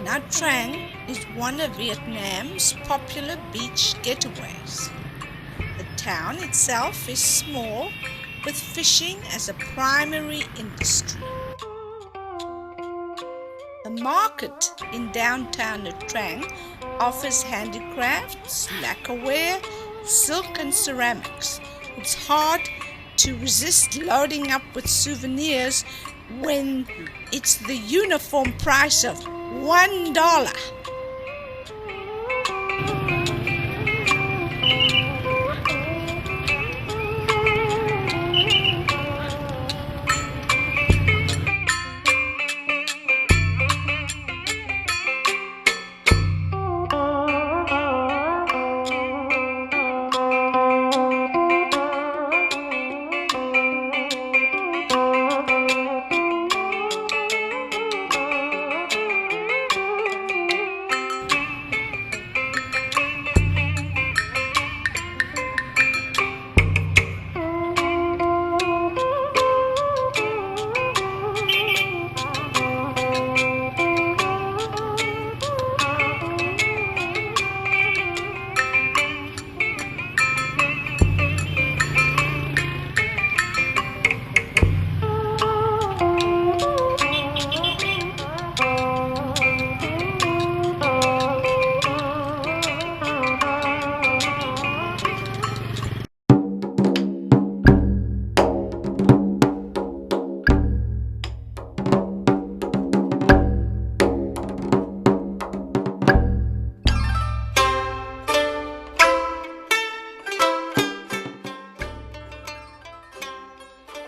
Nha Trang is one of Vietnam's popular beach getaways. The town itself is small, with fishing as a primary industry. The market in downtown Nha Trang offers handicrafts, lacquerware, silk and ceramics. It's hard to resist loading up with souvenirs when it's the uniform price of $1.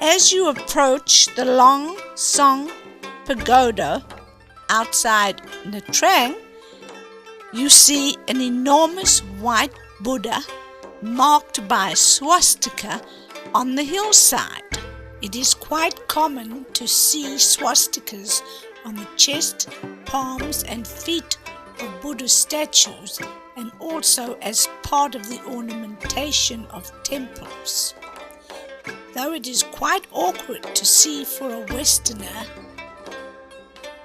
As you approach the Long Song Pagoda outside Nha Trang, you see an enormous white Buddha marked by a swastika on the hillside. It is quite common to see swastikas on the chest, palms and feet of Buddha statues, and also as part of the ornamentation of temples. Though it is quite awkward to see for a Westerner,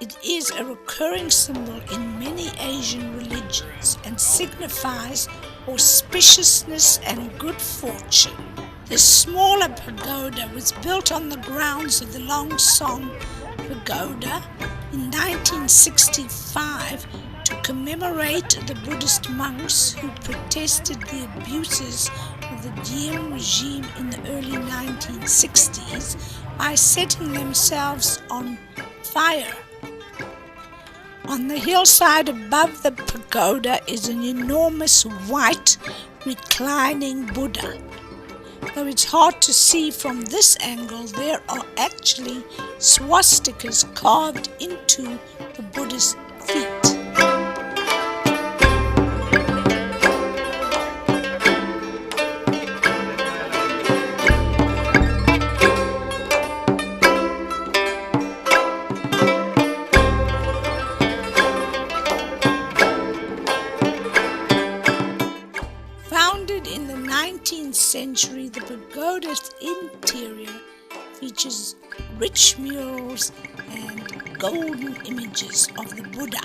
it is a recurring symbol in many Asian religions and signifies auspiciousness and good fortune. The smaller pagoda was built on the grounds of the Long Song Pagoda in 1965 to commemorate the Buddhist monks who protested the abuses of the Diem regime in the early 1960s by setting themselves on fire. On the hillside above the pagoda is an enormous white reclining Buddha. Though it's hard to see from this angle, there are actually swastikas carved into the Buddha's feet. In the 19th century, the pagoda's interior features rich murals and golden images of the Buddha.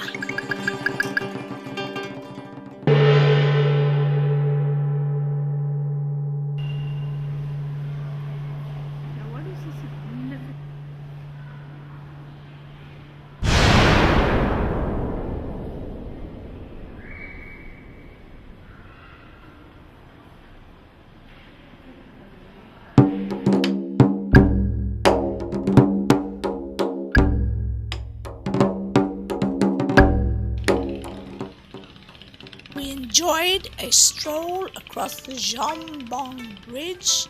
We enjoyed a stroll across the Jambon Bridge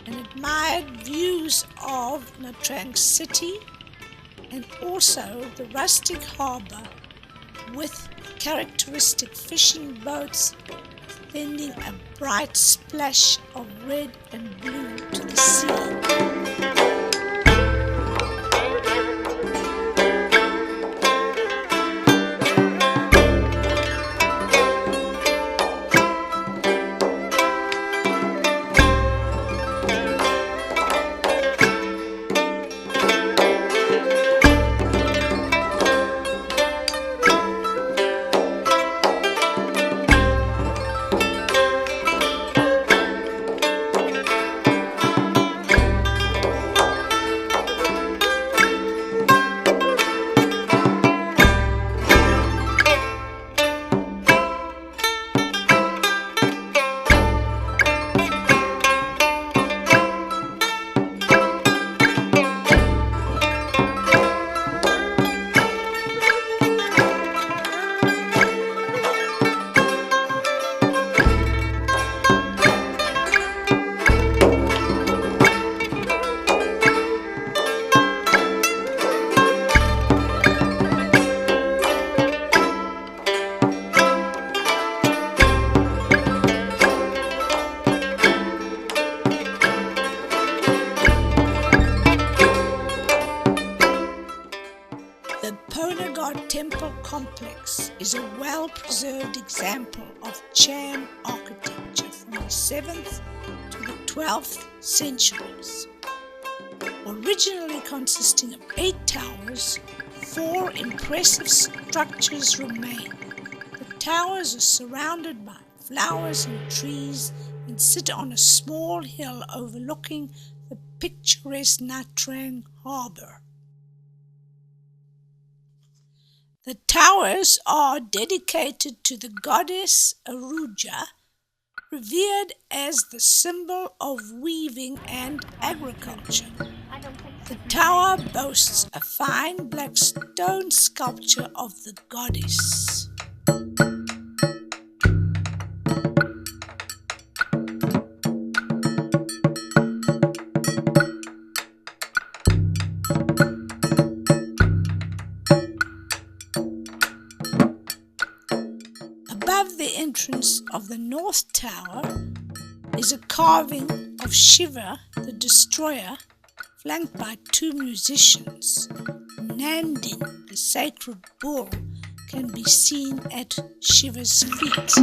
and admired views of Nha Trang City and also the rustic harbour with characteristic fishing boats sending a bright splash of red and blue to the sea. The Ponagar Temple complex is a well-preserved example of Chan architecture from the 7th to the 12th centuries. Originally consisting of 8 towers, 4 impressive structures remain. The towers are surrounded by flowers and trees and sit on a small hill overlooking the picturesque Nha Trang harbour. The towers are dedicated to the goddess Aruja, revered as the symbol of weaving and agriculture. The tower boasts a fine black stone sculpture of the goddess. Above the entrance of the North Tower is a carving of Shiva the Destroyer, flanked by 2 musicians. Nandin, the sacred bull, can be seen at Shiva's feet.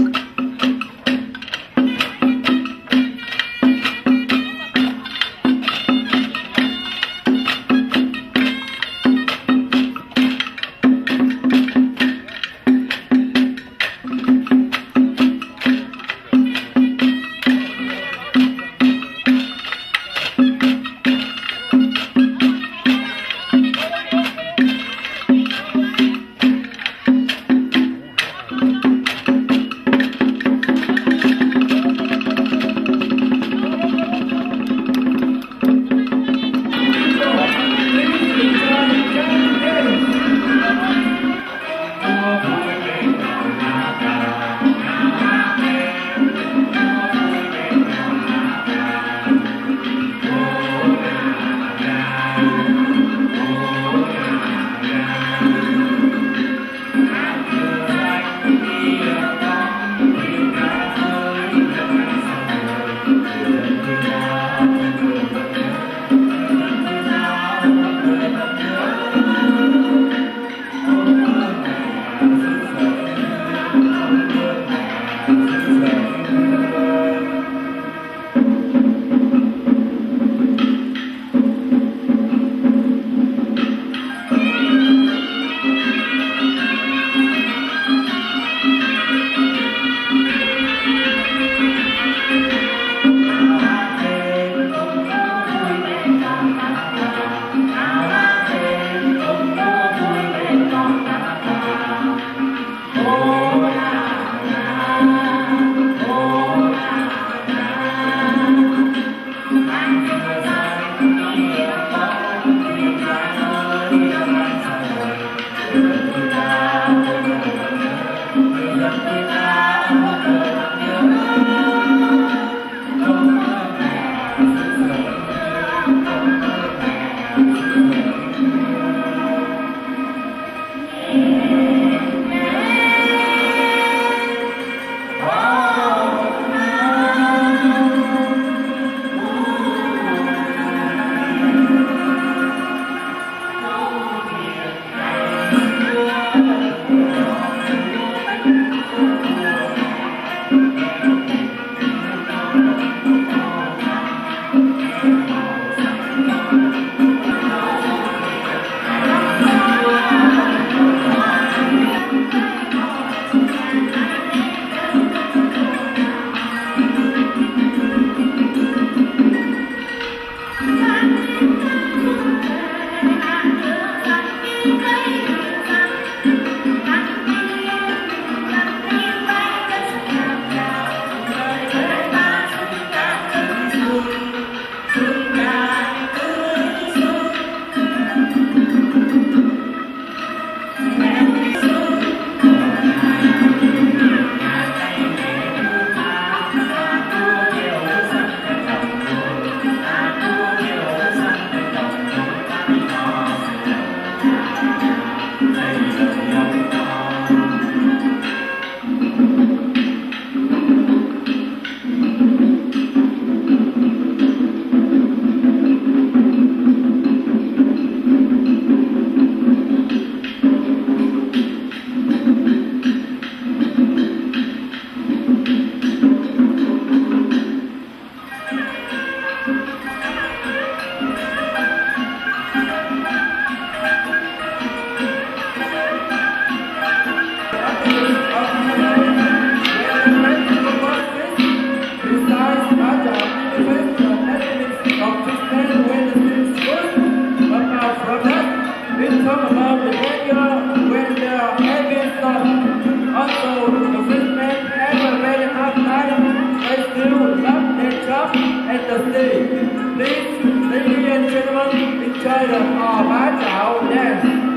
talk about the danger when the heavy storm. Also, the fishermen have a very hard time. They still love their job at the sea. Please, ladies and gentlemen, enjoy the Bá Chảo dance.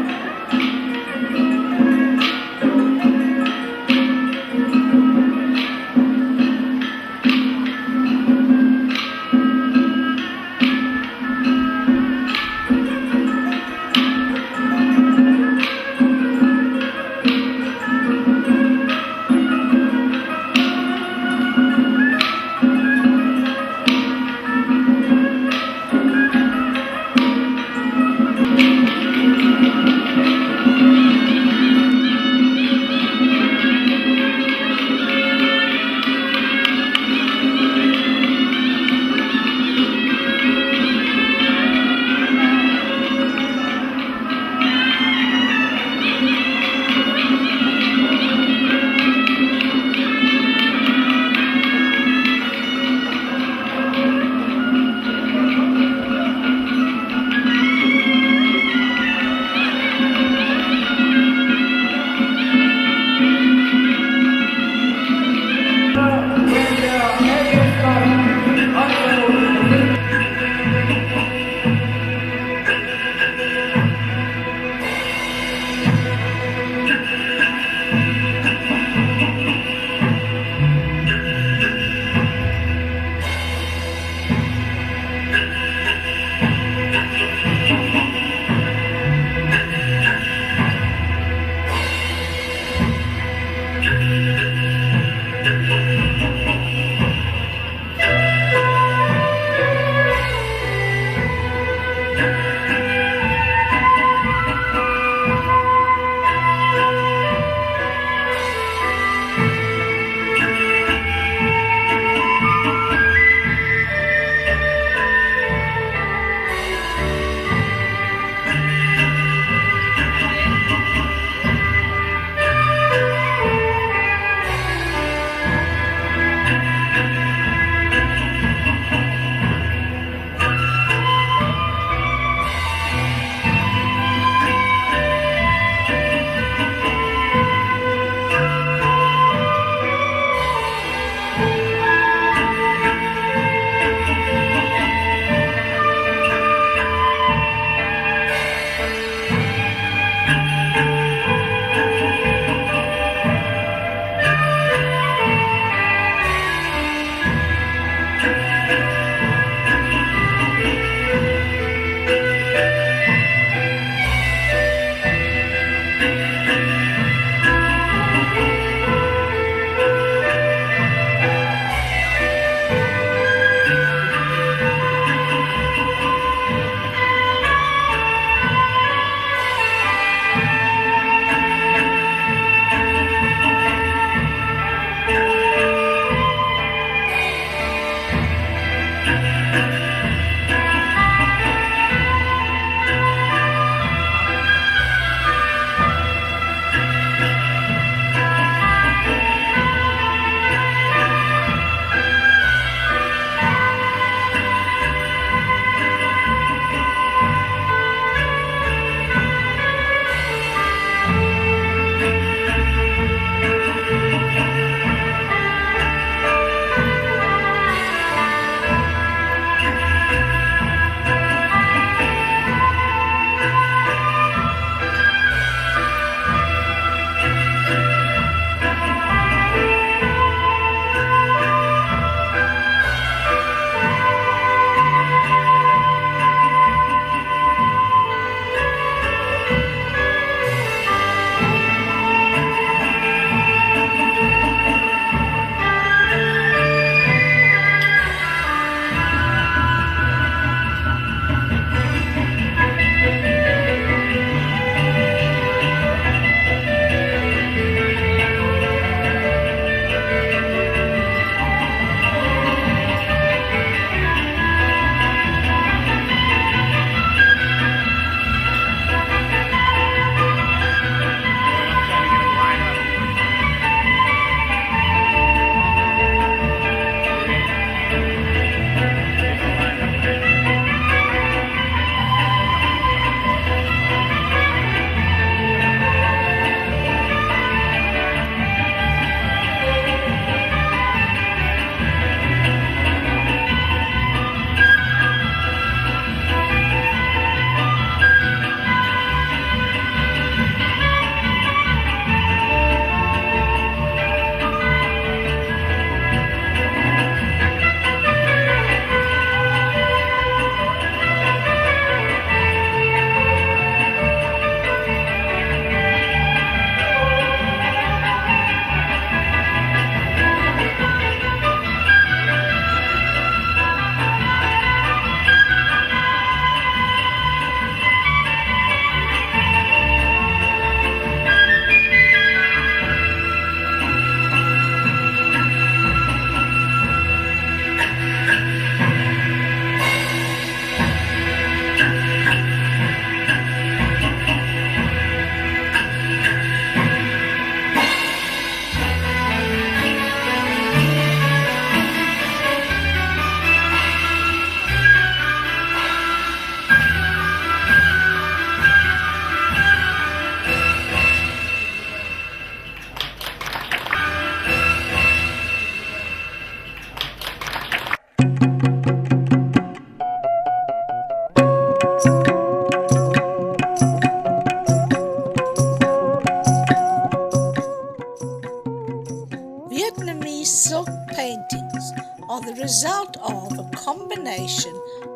result of a combination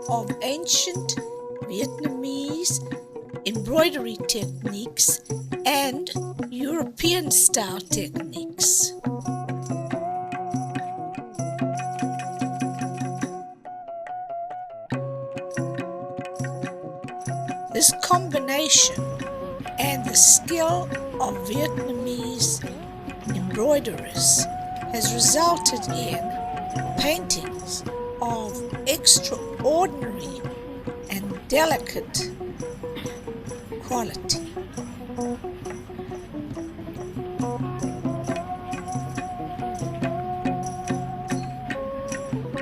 of ancient Vietnamese embroidery techniques and European style techniques. This combination and the skill of Vietnamese embroiderers has resulted in paintings of extraordinary and delicate quality.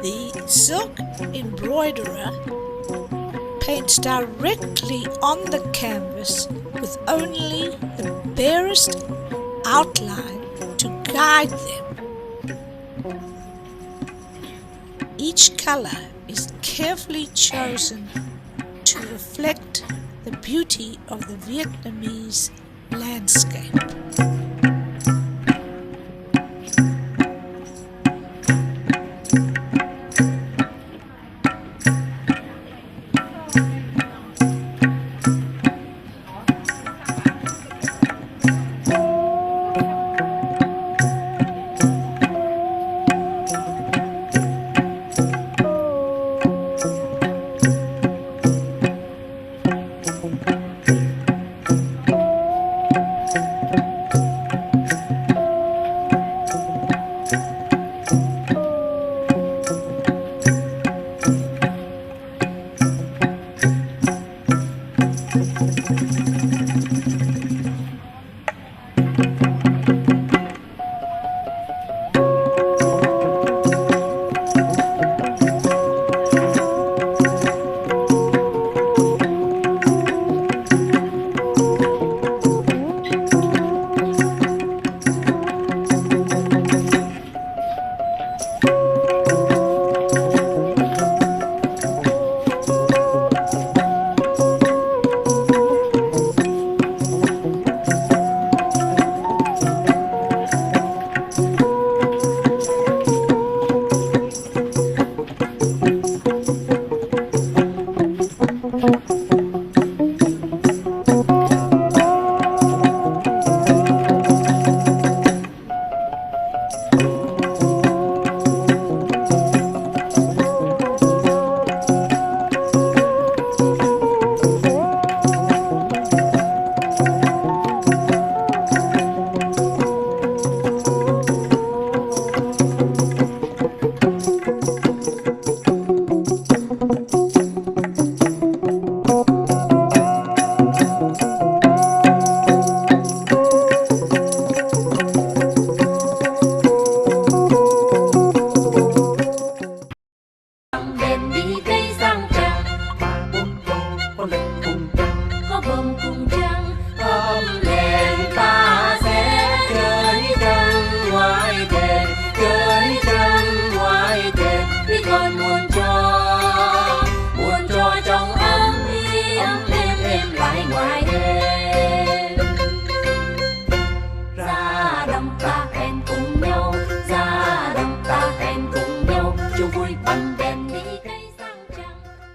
The silk embroiderer paints directly on the canvas with only the barest outline to guide them. Each color is carefully chosen to reflect the beauty of the Vietnamese landscape.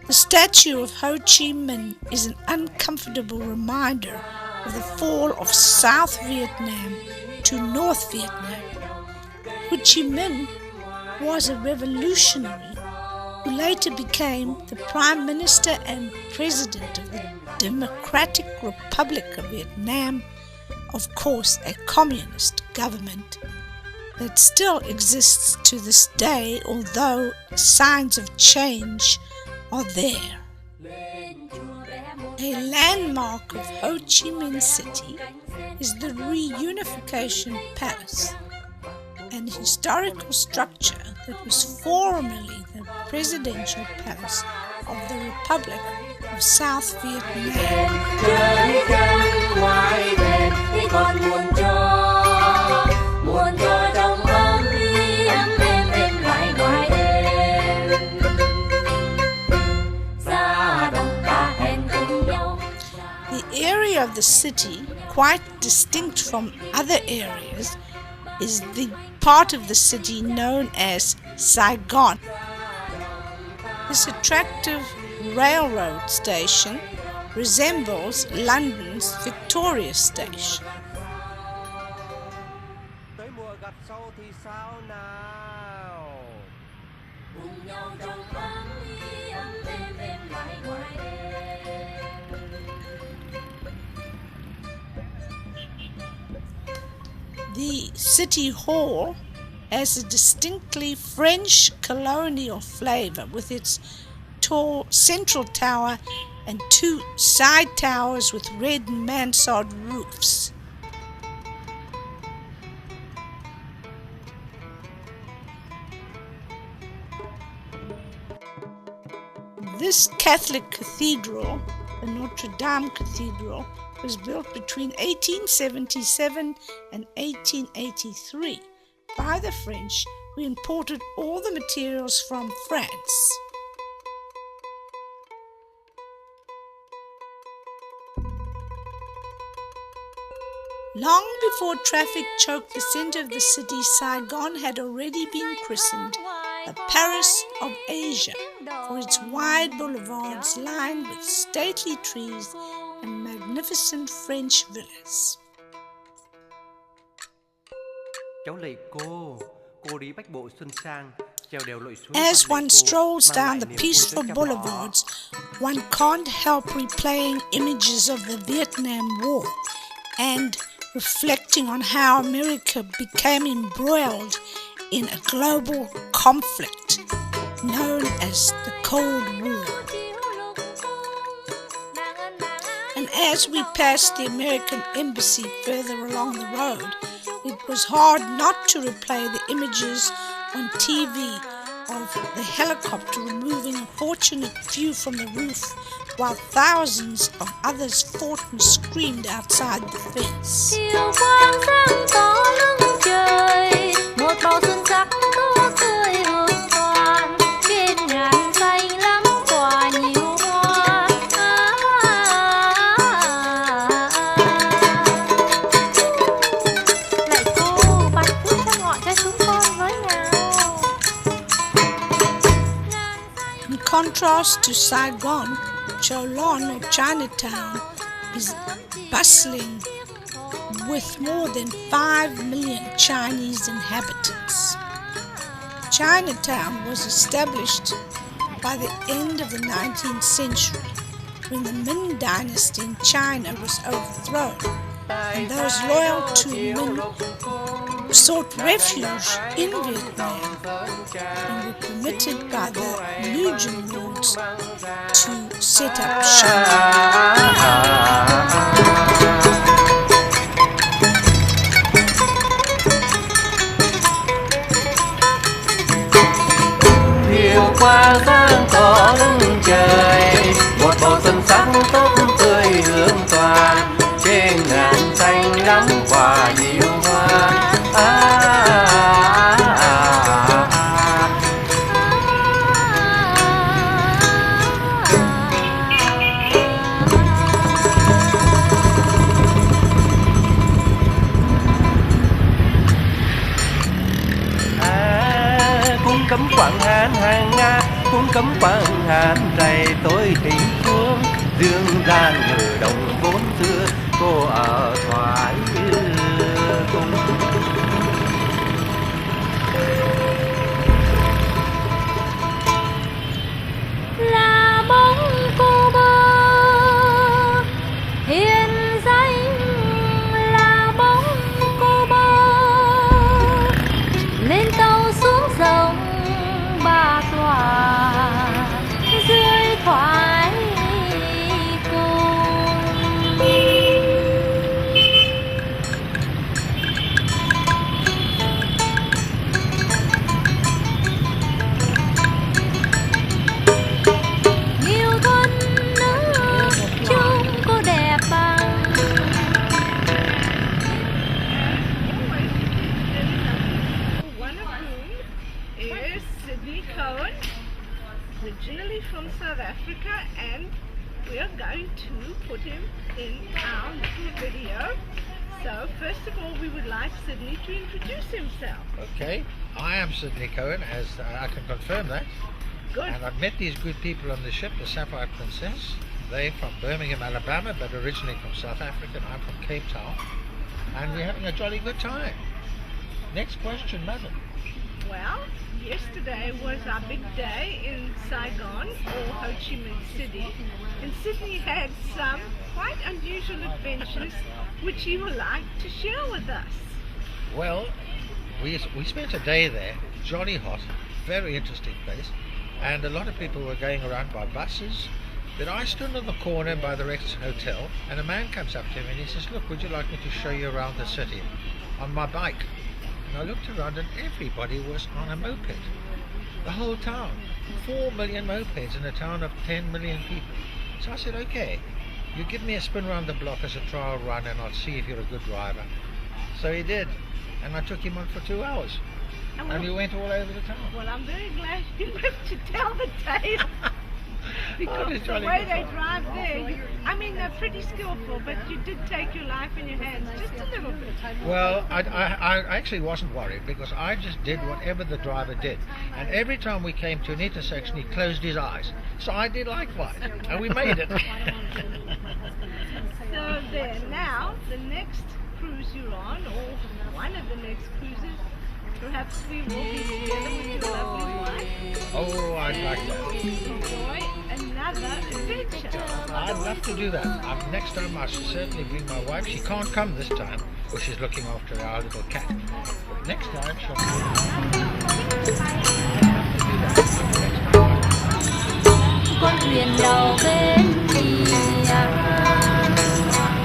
The statue of Ho Chi Minh is an uncomfortable reminder of the fall of South Vietnam to North Vietnam. Ho Chi Minh was a revolutionary who later became the Prime Minister and President of the Democratic Republic of Vietnam, of course a communist government that still exists to this day, although signs of change are there. A landmark of Ho Chi Minh City is the Reunification Palace, an historical structure that was formerly the presidential palace of the Republic of South Vietnam. The area of the city, quite distinct from other areas, is the part of the city known as Saigon. This attractive railroad station resembles London's Victoria Station. Tới mùa gặt sâu thì sao nào? Cùng nhau trong thoáng ghi âm êm lại ngoài đêm. The City Hall has a distinctly French colonial flavor with its tall central tower and two side towers with red mansard roofs. This Catholic cathedral, the Notre Dame Cathedral, was built between 1877 and 1883 by the French, who imported all the materials from France. Long before traffic choked the center of the city, Saigon had already been christened the Paris of Asia for its wide boulevards lined with stately trees and magnificent French villas. Cháu lạy cô đi bách bộ xuân sang, trèo đèo lội suối. As one strolls down the peaceful boulevards, one can't help replaying images of the Vietnam War and reflecting on how America became embroiled in a global conflict known as the Cold War. And as we passed the American embassy further along the road, it was hard not to replay the images on TV of the helicopter removing a fortunate few from the roof while thousands of others fought and screamed outside the fence. Chiều quang sáng tỏ lưng trời, một màu xuân sắc tỏ tươi hương thoàn, trên ngàn xanh lắm quả nhiều hoa. Lại cô bắt phút cho ngọn cho chúng con với nào. In contrast to Saigon, Cholon or Chinatown is bustling with more than 5 million Chinese inhabitants. Chinatown was established by the end of the 19th century when the Ming dynasty in China was overthrown, and those loyal to Ming sought refuge in Vietnam and were permitted by the Nugent lords to set up shop. Chiều qua sáng tỏ lưng trời, một bầu xuân sắc tốt tươi hương toàn, trên ngàn xanh lắm quả nhiều hoa. Cung cấm quảng hàn hàng Nga, cung cấm quảng hàn rày tôi tình xuống, dương gian ngự đồng vốn xưa, cô ở thoải cung. Là bóng cô bơ hiền danh, là bóng cô bơ lên tàu xuống dòng Ba Tòa dưới thoải cung. Yêu thuần nước chúng cô đẹp bằng. One of whom is Sydney Cohen, originally from South Africa, and we are going to put him in our little video. So first of all, we would like Sydney to introduce himself. Okay, I am Sydney Cohen, as I can confirm that. Good. And I've met these good people on the ship, the Sapphire Princess. They're from Birmingham, Alabama, but originally from South Africa, and I'm from Cape Town. And we're having a jolly good time. Next question, madam. Well, yesterday was our big day in Saigon, or Ho Chi Minh City. And Sydney had some quite unusual adventures which you would like to share with us. Well, we spent a day there, jolly hot, very interesting place, and a lot of people were going around by buses. Then I stood on the corner by the Rex Hotel, and a man comes up to me and he says, "Look, would you like me to show you around the city on my bike?" And I looked around and everybody was on a moped. The whole town. 4 million mopeds in a town of 10 million people. So I said, "Okay, you give me a spin around the block as a trial run and I'll see if you're a good driver." So he did, and I took him on for 2 hours. And we went all over the town. Well, I'm very glad you went to tell the tale. Because just the trying to way get they fun. drive there, I mean, they're pretty skillful, but you did take your life in your hands just a little bit. Well, I actually wasn't worried because I just did whatever the driver did. And every time we came to an intersection, he closed his eyes. So I did likewise. And we made it. So there, now, the next cruise you're on, or one of the next cruises, perhaps we will be together with your lovely wife. Oh, I'd like that. Enjoy another adventure. I'd love to do that. Next time I shall certainly bring my wife. She can't come this time because she's looking after our little cat. But next time she'll con thuyền đầu bên kia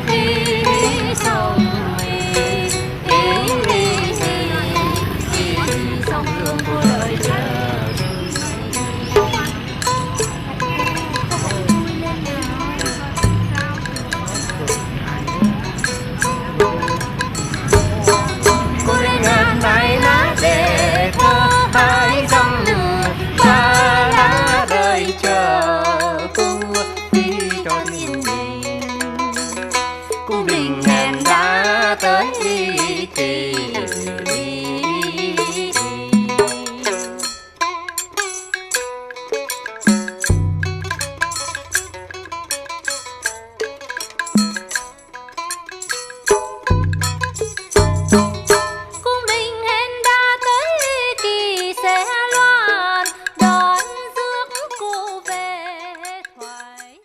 đi sông sông hương của đời chờ cô lên ngàn này lá để thơ hai dòng lửa và lá đời chờ cung đi cho thiên đình cung đình hẹn đã tới thì đi. Cung đình hẹn đã tới kỳ sẽ loan đón rước cô về thoại.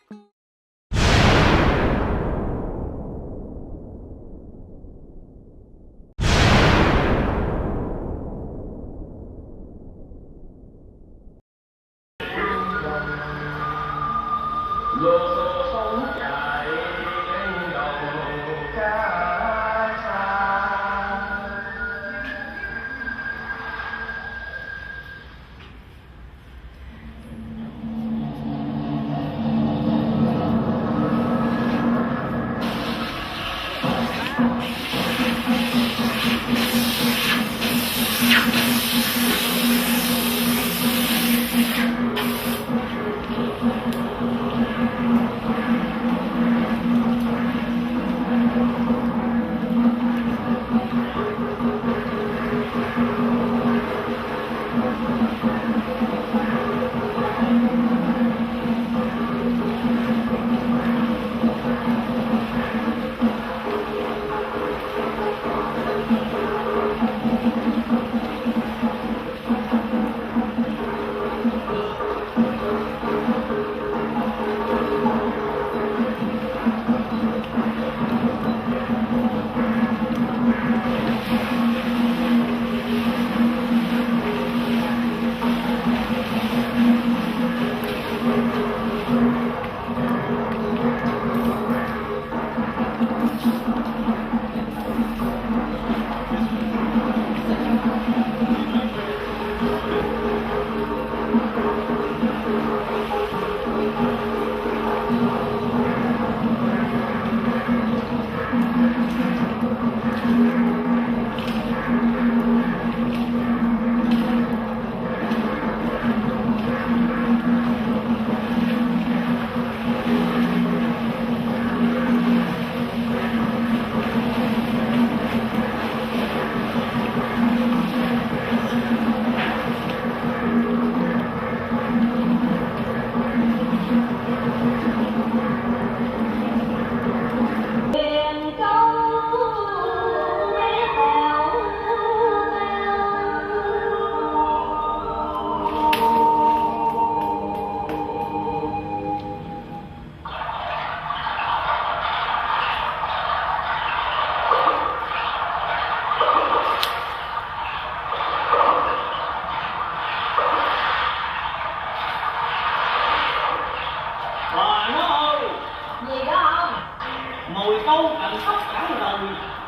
chẳng lời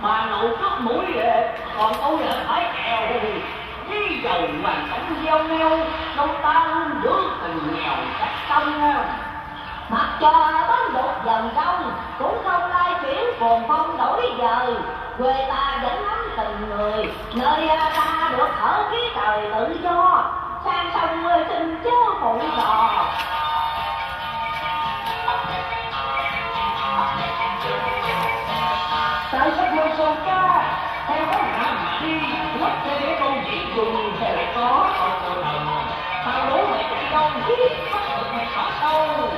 bà nội cướp mũi về, còn tôi là phải kèo với dầu vàng cổng gieo neo, đâu ta luôn giữ tình nghèo cách tâm. Mặc cho bánh đục dần đông cũng không lai chuyển cuồng phong đổi dời, quê ta vẫn ấm tình người, nơi ta được thở khí trời tự do, sang sông xin chớ phụ trò. Tại sách vô sông ca theo có ngã mà đi, mất thế câu chuyện dùng theo có còn từ thần, tao đố mày chạy đâu biết bắt được mày khó đâu.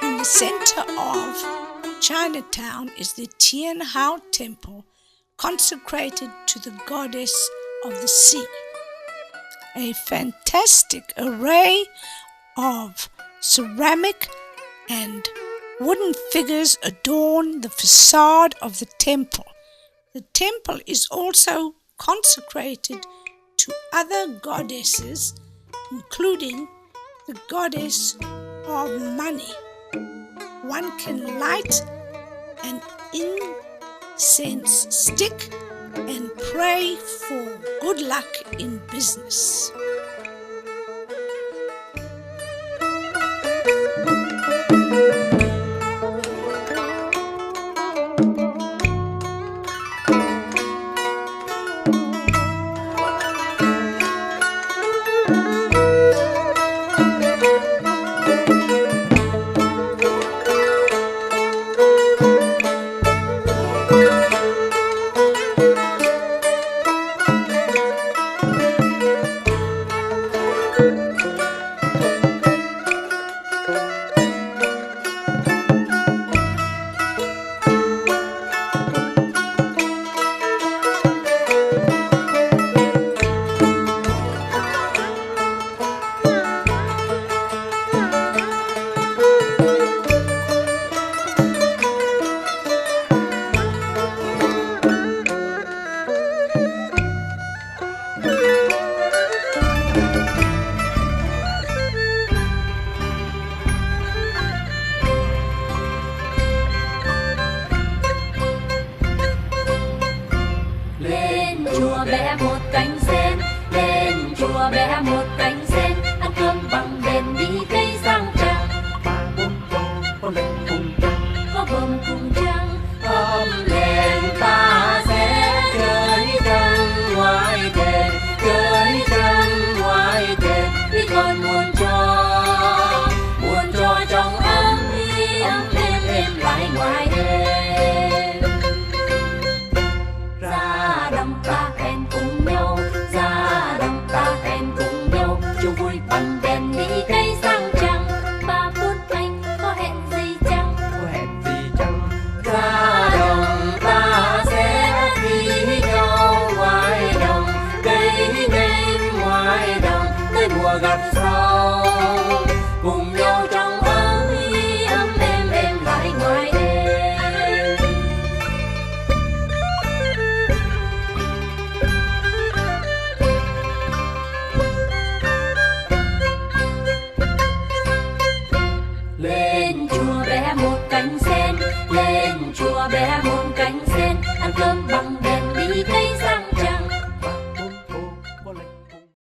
In the center of Chinatown is the Tian Hao Temple, consecrated to the goddess of the sea. A fantastic array of ceramic and wooden figures adorn the facade of the temple. The temple is also consecrated to other goddesses, including the goddess of money. One can light an incense stick and pray for good luck in business. chùa bẻ một cánh sen, ăn cơm bằng đèn đi cây sang trăng. Ba bốn con có lên cùng trăng, Có bông cùng trăng ôm lên ta sẽ chơi trăng ngoài thềm, chơi trăng ngoài thềm. Vì con muốn cho trong ấm êm lại ngoài đêm. Ra đồng ta hẹn cùng nhau, ra đồng ta hẹn cùng nhau, chung vui bằng đèn đi cây sang trăng. 3 phút anh có hẹn gì chăng? có hẹn gì chăng? Ra đồng ta sẽ đi nhau ngoài đồng, cây nhanh ngoài đồng, tới mùa gặt rau. Cùng nhau trong ấm êm lại ngoài đêm. Lên chùa bẻ một cánh sen, lên chùa bẻ một